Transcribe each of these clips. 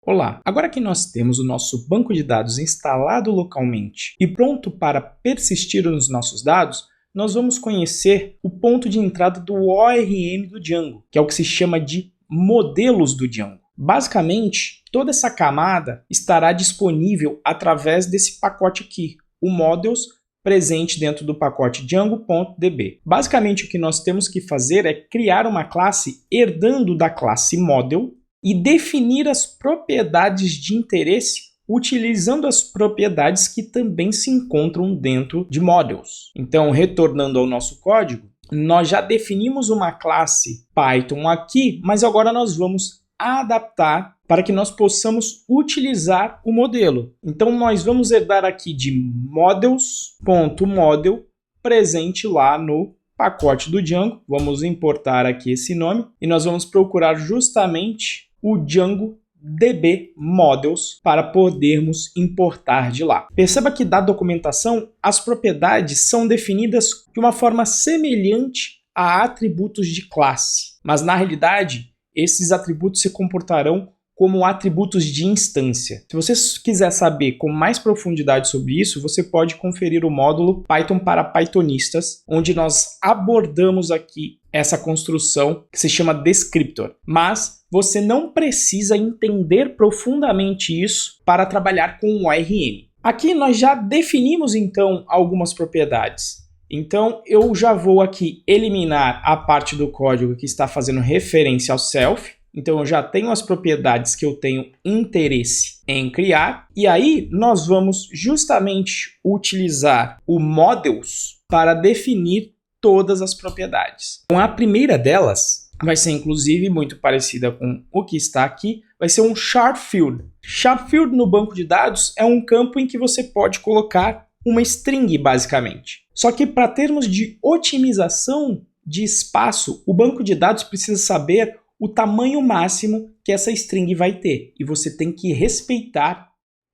Olá, agora que nós temos o nosso banco de dados instalado localmente e pronto para persistir nos nossos dados, nós vamos conhecer o ponto de entrada do ORM do Django, que é o que se chama de modelos do Django. Basicamente, toda essa camada estará disponível através desse pacote aqui, o models, presente dentro do pacote django.db. Basicamente, o que nós temos que fazer é criar uma classe herdando da classe model e definir as propriedades de interesse utilizando as propriedades que também se encontram dentro de models. Então, retornando ao nosso código, nós já definimos uma classe Python aqui, mas agora nós vamos adaptar para que nós possamos utilizar o modelo. Então, nós vamos herdar aqui de models.model presente lá no pacote do Django. Vamos importar aqui esse nome e nós vamos procurar justamente o Django DB Models para podermos importar de lá. Perceba que da documentação as propriedades são definidas de uma forma semelhante a atributos de classe, mas na realidade esses atributos se comportarão como atributos de instância. Se você quiser saber com mais profundidade sobre isso, você pode conferir o módulo Python para Pythonistas, onde nós abordamos aqui essa construção que se chama descriptor. Mas você não precisa entender profundamente isso para trabalhar com o ORM. Aqui nós já definimos então algumas propriedades. Então eu já vou aqui eliminar a parte do código que está fazendo referência ao self. Então eu já tenho as propriedades que eu tenho interesse em criar. E aí nós vamos justamente utilizar o models para definir todas as propriedades. Então a primeira delas vai ser inclusive muito parecida com o que está aqui, vai ser um Sharp Field. Sharp Field no banco de dados é um campo em que você pode colocar uma string basicamente. Só que para termos de otimização de espaço, o banco de dados precisa saber o tamanho máximo que essa string vai ter. E você tem que respeitar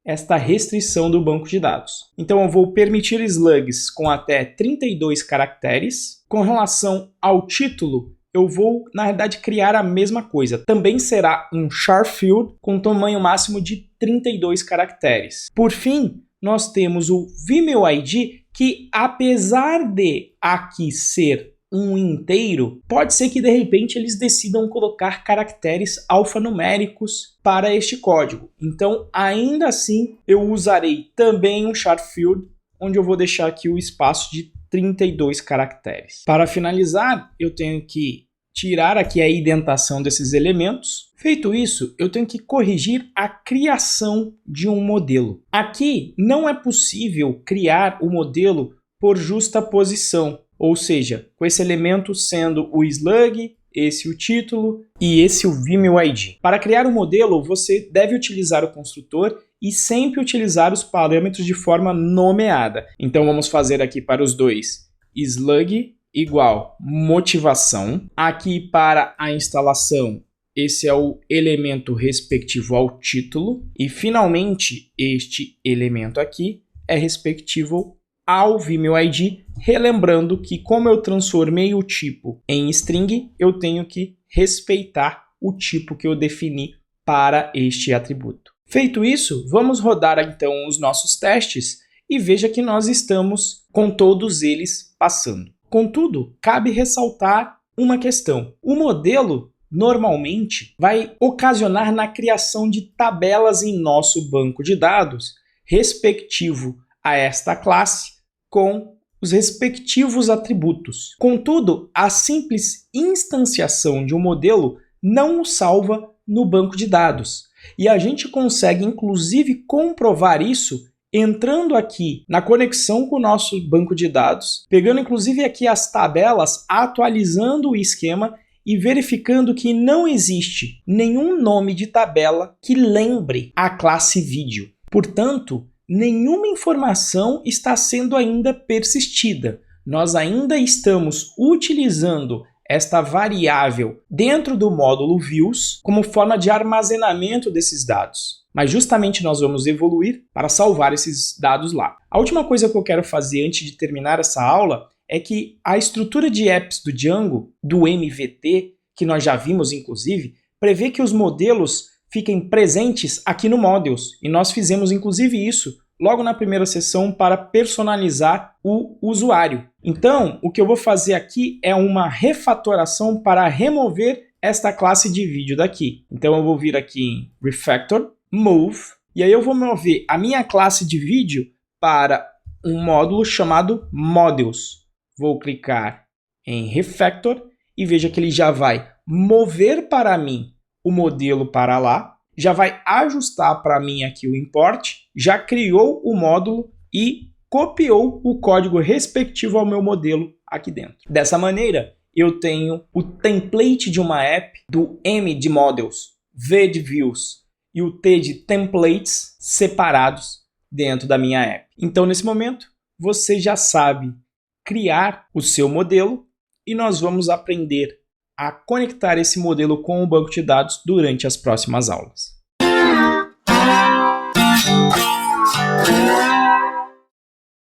esta restrição do banco de dados. Então eu vou permitir slugs com até 32 caracteres. Com relação ao título, eu vou, na verdade, criar a mesma coisa. Também será um char field com tamanho máximo de 32 caracteres. Por fim, nós temos o VimeuID, que apesar de aqui ser um inteiro, pode ser que de repente eles decidam colocar caracteres alfanuméricos para este código. Então, ainda assim, eu usarei também um char field, onde eu vou deixar aqui o espaço de 32 caracteres. Para finalizar, eu tenho que tirar aqui a indentação desses elementos. Feito isso, eu tenho que corrigir a criação de um modelo. Aqui não é possível criar o modelo por justaposição, ou seja, com esse elemento sendo o slug, esse o título e esse o VimeuID. Para criar um modelo, você deve utilizar o construtor e sempre utilizar os parâmetros de forma nomeada. Então vamos fazer aqui para os dois slug igual motivação. Aqui para a instalação, esse é o elemento respectivo ao título. E finalmente, este elemento aqui é respectivo ao VimeuID, relembrando que como eu transformei o tipo em string, eu tenho que respeitar o tipo que eu defini para este atributo. Feito isso, vamos rodar então os nossos testes e veja que nós estamos com todos eles passando. Contudo, cabe ressaltar uma questão. O modelo normalmente vai ocasionar na criação de tabelas em nosso banco de dados respectivo a esta classe com os respectivos atributos. Contudo, a simples instanciação de um modelo não o salva no banco de dados. E a gente consegue, inclusive, comprovar isso entrando aqui na conexão com o nosso banco de dados, pegando, inclusive, aqui as tabelas, atualizando o esquema e verificando que não existe nenhum nome de tabela que lembre a classe vídeo. Portanto, nenhuma informação está sendo ainda persistida. Nós ainda estamos utilizando esta variável dentro do módulo views como forma de armazenamento desses dados. Mas justamente nós vamos evoluir para salvar esses dados lá. A última coisa que eu quero fazer antes de terminar essa aula é que a estrutura de apps do Django, do MVT, que nós já vimos inclusive, prevê que os modelos fiquem presentes aqui no Models. E nós fizemos inclusive isso logo na primeira sessão para personalizar o usuário. Então, o que eu vou fazer aqui é uma refatoração para remover esta classe de vídeo daqui. Então, eu vou vir aqui em Refactor, Move, e aí eu vou mover a minha classe de vídeo para um módulo chamado Models. Vou clicar em Refactor e veja que ele já vai mover para mim o modelo para lá, já vai ajustar para mim aqui o import, já criou o módulo e copiou o código respectivo ao meu modelo aqui dentro. Dessa maneira, eu tenho o template de uma app do M de Models, V de Views e o T de Templates separados dentro da minha app. Então, nesse momento, você já sabe criar o seu modelo e nós vamos aprender a conectar esse modelo com o banco de dados durante as próximas aulas.